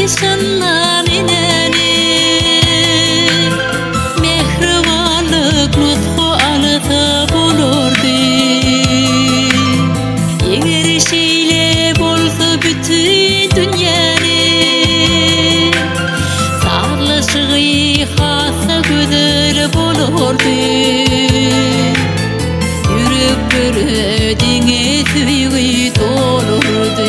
şandan ineni mehribanlık lütfu alıta bulurdu. Eğer şeyle bolsa bütün dünyanın sarlaşığı hassa güzel bulurdu. Yürüp gördüğüne süyü dolurdu.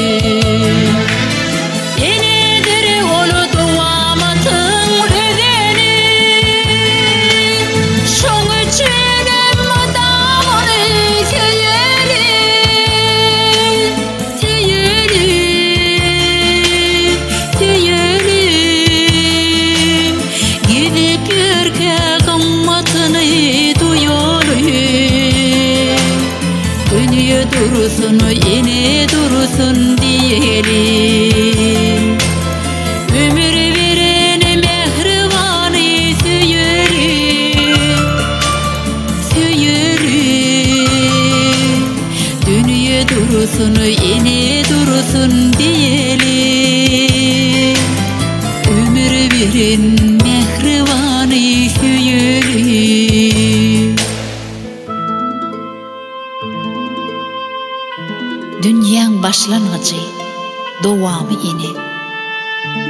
Dünya dursun, yine dursun diyelim. Ömür veren mehribanı söylerim, söylerim. Dünya dursun, yine dursun diyelim. Ömür veren mehribanı söylerim. Dünyanın başlangıcı, doğamı yeni.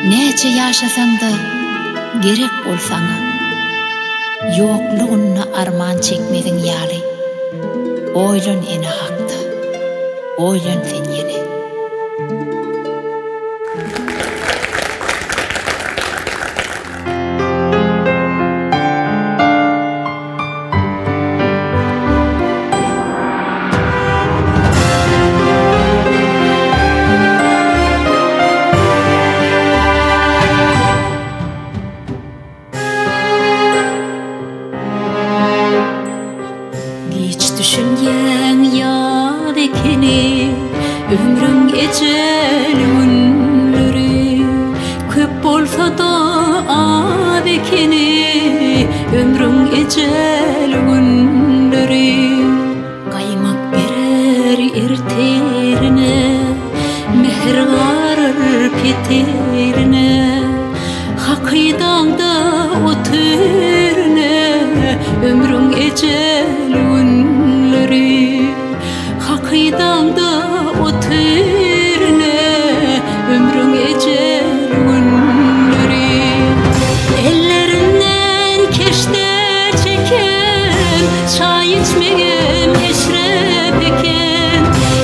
Nece yaşasan da gerek olsana, yokluğunla arman çekmedin yali. Oylan eni hakta, oylan sen yeni. Düşüngen yad ekeni, ömrün ecel günleri. Köp bolsa da ad ekeni, ömrün ecel günleri. Kaymak berer erterine, meher garır peterine. Hakidağda oturne, ömrün ecel günleri. Hakidağda oturne, ömrün ecel günleri. Ellerinden keşter çeken, çay içmegem eşrep eken.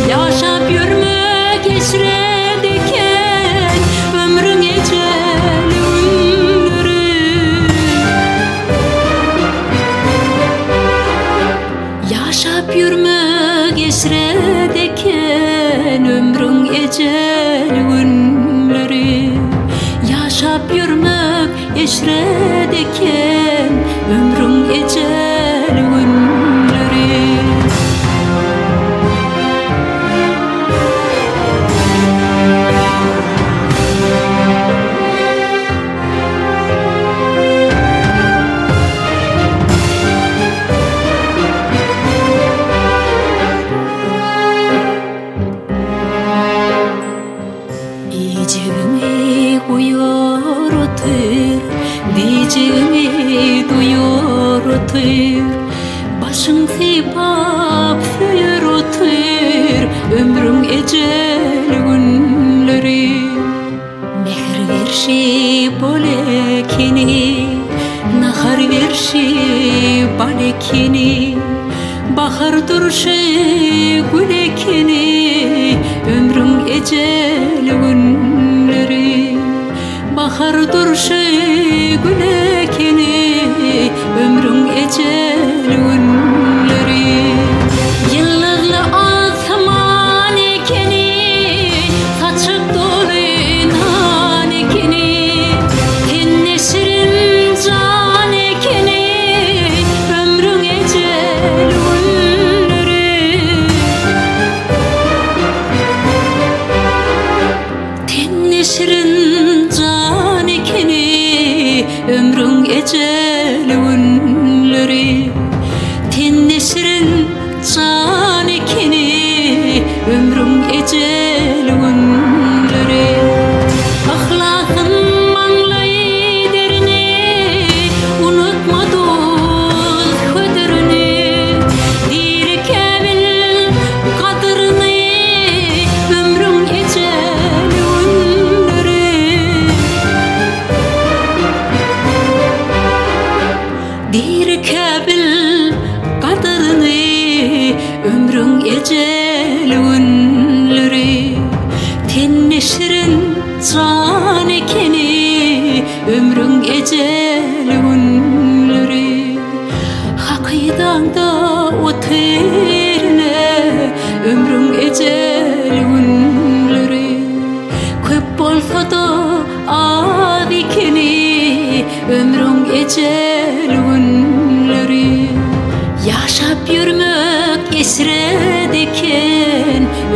Yaşap yürmek eşrep eken, ömrün ecel günleri. Yaşap yürmek eşrep eken, ömrün ecel günleri. Yaşap yürmek eşrep eken, ömrün ecel günleri. Diyeceğimi koyuyor otur, diyeceğimi duyuyor otur. Başın sipap söyür otur, ömrün ecel günleri. Mehr verşi bolekini, nahar verşi balekini. Bahar durşi gülekini, ömrün ecel günleri. Bahar durşi gülekini, ömrün ecel günleri. Yıllarla azman ekeni, saçık dolu nan ekeni. Tenni şirin can ekeni, ömrün ecel günleri. Tenni şirin can ekeni, ömrün ecel günleri.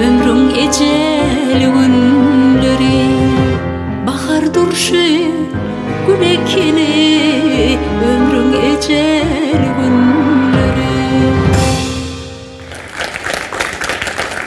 ömrün ece